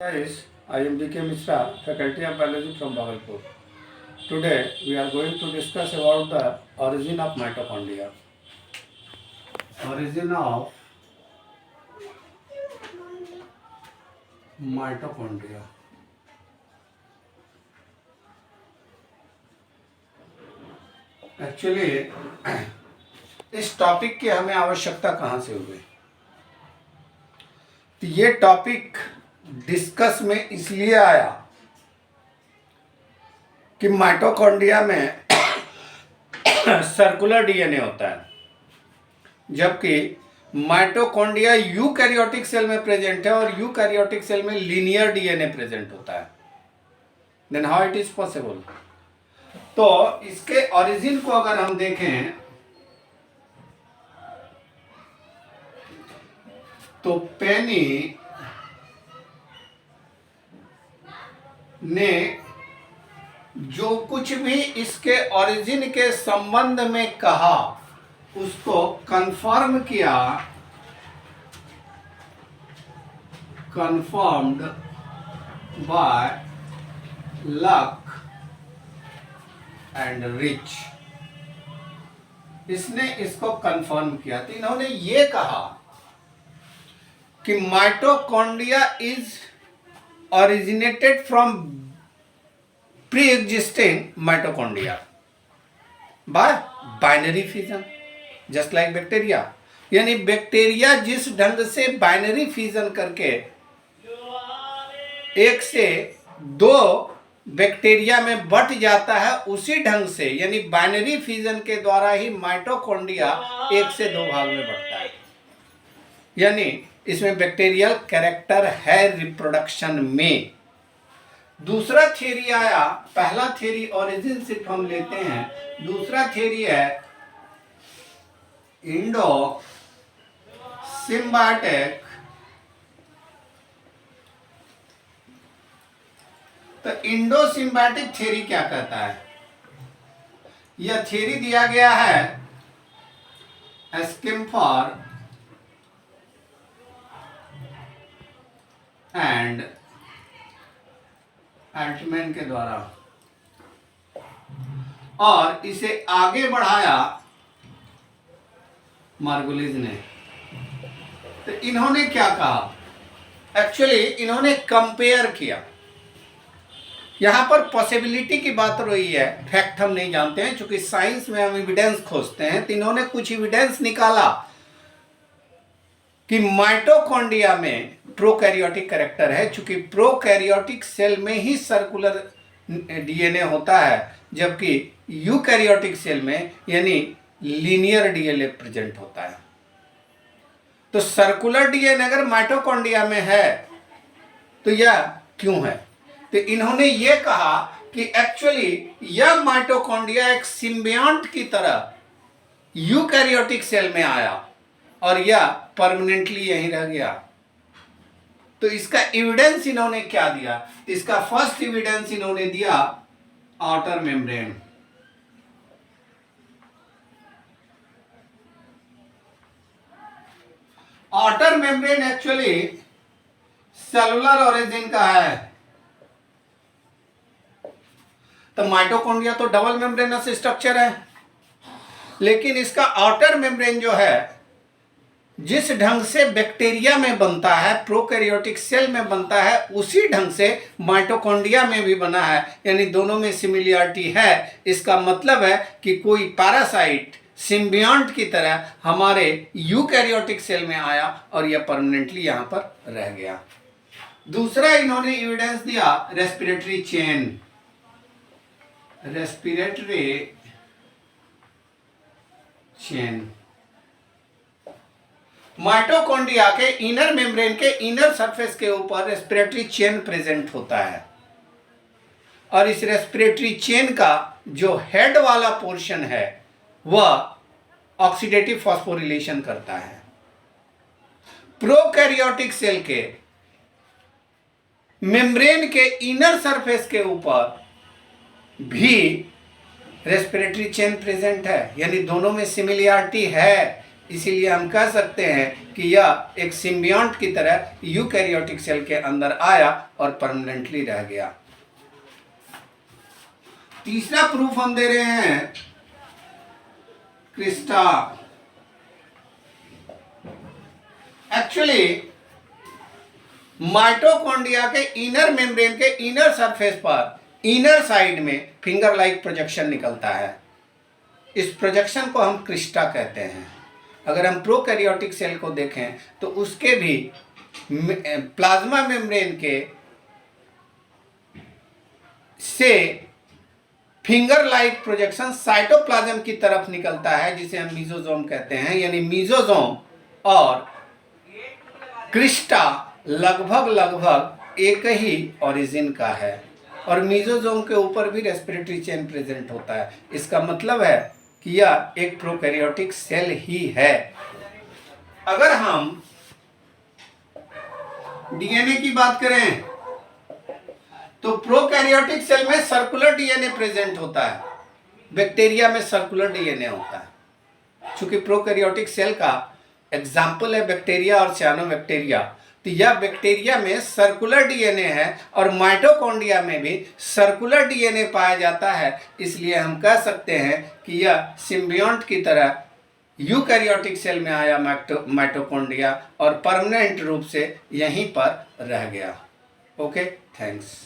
Guys, I am D.K. Mishra, Faculty of Biology from Bhagalpur. Today we are going to discuss about the origin of mitochondria. Origin of mitochondria. Actually इस topic की हमें आवश्यकता कहाँ से हुई? तो ये टॉपिक डिस्कस में इसलिए आया कि माइटोकॉन्ड्रिया में सर्कुलर डीएनए होता है, जबकि माइटोकॉन्ड्रिया यूकैरियोटिक सेल में प्रेजेंट है और यूकैरियोटिक सेल में लीनियर डीएनए प्रेजेंट होता है। Then how it is possible? तो इसके ओरिजिन को अगर हम देखें तो पेनी ने जो कुछ भी इसके ओरिजिन के संबंध में कहा उसको कंफर्म किया, confirmed by luck and rich. इसने इसको कंफर्म किया। तो इन्होंने ये कहा कि mitochondria is originated from pre-existing mitochondria by binary fission, just like bacteria। यानी बैक्टीरिया जिस ढंग से बाइनरी फिजन करके एक से दो बैक्टीरिया में बट जाता है, उसी ढंग से यानी बाइनरी फिजन के द्वारा ही माइटोकॉन्ड्रिया एक से दो भाग में बढ़ता है। यानी इसमें बैक्टीरियल कैरेक्टर है रिप्रोडक्शन में। दूसरा थ्योरी आया, पहला थ्योरी ओरिजिन सिर्फ हम लेते हैं, दूसरा थ्योरी है इंडो सिम्बायोटिक। तो इंडो सिम्बायोटिक थ्योरी क्या कहता है? यह थ्योरी दिया गया है एस्किम्फर एंड एल्टमैन के द्वारा, और इसे आगे बढ़ाया मार्गुलिस ने। तो इन्होंने क्या कहा? एक्चुअली इन्होंने कंपेयर किया। यहां पर पॉसिबिलिटी की बात रही है, फैक्ट हम नहीं जानते हैं, क्योंकि साइंस में हम एविडेंस खोजते हैं। तो इन्होंने कुछ एविडेंस निकाला कि माइटोकॉन्ड्रिया में प्रोकैरियोटिक कैरेक्टर है, चूंकि प्रोकैरियोटिक सेल में ही सर्कुलर डीएनए होता है, जबकि यूकैरियोटिक सेल में यानी लीनियर डीएनए प्रेजेंट होता है। तो सर्कुलर डीएनए अगर माइटोकॉन्ड्रिया में है तो यह क्यों है? तो इन्होंने यह कहा कि एक्चुअली यह माइटोकॉन्ड्रिया एक सिम्बियंट की तरह यूकैरियोटिक सेल में आया और यह परमानेंटली यहीं रह गया। तो इसका एविडेंस इन्होंने क्या दिया? इसका फर्स्ट एविडेंस इन्होंने दिया outer membrane. Outer membrane actually cellular origin का है। तो माइटोकॉन्ड्रिया तो डबल मेम्ब्रेनस स्ट्रक्चर है, लेकिन इसका आउटर मेम्ब्रेन जो है जिस ढंग से बैक्टीरिया में बनता है, प्रोकैरियोटिक सेल में बनता है, उसी ढंग से माइटोकॉन्ड्रिया में भी बना है। यानी दोनों में सिमिलरिटी है। इसका मतलब है कि कोई पैरासाइट सिम्बियंट की तरह हमारे यूकैरियोटिक सेल में आया और यह परमानेंटली यहां पर रह गया। दूसरा इन्होंने एविडेंस दिया respiratory chain. Respiratory chain mitochondria के इनर मेम्ब्रेन के इनर सरफेस के ऊपर रेस्पिरेटरी चेन प्रेजेंट होता है, और इस रेस्पिरेटरी चेन का जो हेड वाला पोर्शन है वह ऑक्सीडेटिव फॉस्फोरिलेशन करता है। प्रोकैरियोटिक सेल के मेम्ब्रेन के इनर सरफेस के ऊपर भी रेस्पिरेटरी चेन प्रेजेंट है, यानी दोनों में सिमिलरिटी है। इसीलिए हम कह सकते हैं कि यह एक सिम्बियोंट की तरह यूकैरियोटिक सेल के अंदर आया और परमानेंटली रह गया। तीसरा प्रूफ हम दे रहे हैं क्रिस्टा। एक्चुअली माइटोकॉन्ड्रिया के इनर मेम्ब्रेन के इनर सरफेस पर इनर साइड में फिंगर लाइक प्रोजेक्शन निकलता है। इस प्रोजेक्शन को हम क्रिस्टा कहते हैं। अगर हम प्रोकैरियोटिक सेल को देखें तो उसके भी प्लाज्मा मेम्ब्रेन के से फिंगर लाइक प्रोजेक्शन साइटोप्लाज्म की तरफ निकलता है, जिसे हम मीजोजोम कहते हैं। यानी मीजोजोम और क्रिस्टा लगभग एक ही ओरिजिन का है और मीजोजोम के ऊपर भी रेस्पिरेटरी चेन प्रेजेंट होता है। इसका मतलब है कि यह एक प्रोकैरियोटिक सेल ही है। अगर हम डीएनए की बात करें तो प्रोकैरियोटिक सेल में सर्कुलर डीएनए प्रेजेंट होता है, बैक्टीरिया में सर्कुलर डीएनए होता है। चूंकि प्रोकैरियोटिक सेल का एग्जाम्पल है बैक्टीरिया और सियानोबैक्टीरिया, तो यह बैक्टीरिया में सर्कुलर डीएनए है और माइटोकॉन्ड्रिया में भी सर्कुलर डीएनए पाया जाता है। इसलिए हम कह सकते हैं कि यह सिम्बियोंट की तरह यूकैरियोटिक सेल में आया माइटोकॉन्ड्रिया और परमानेंट रूप से यहीं पर रह गया। Okay, thanks.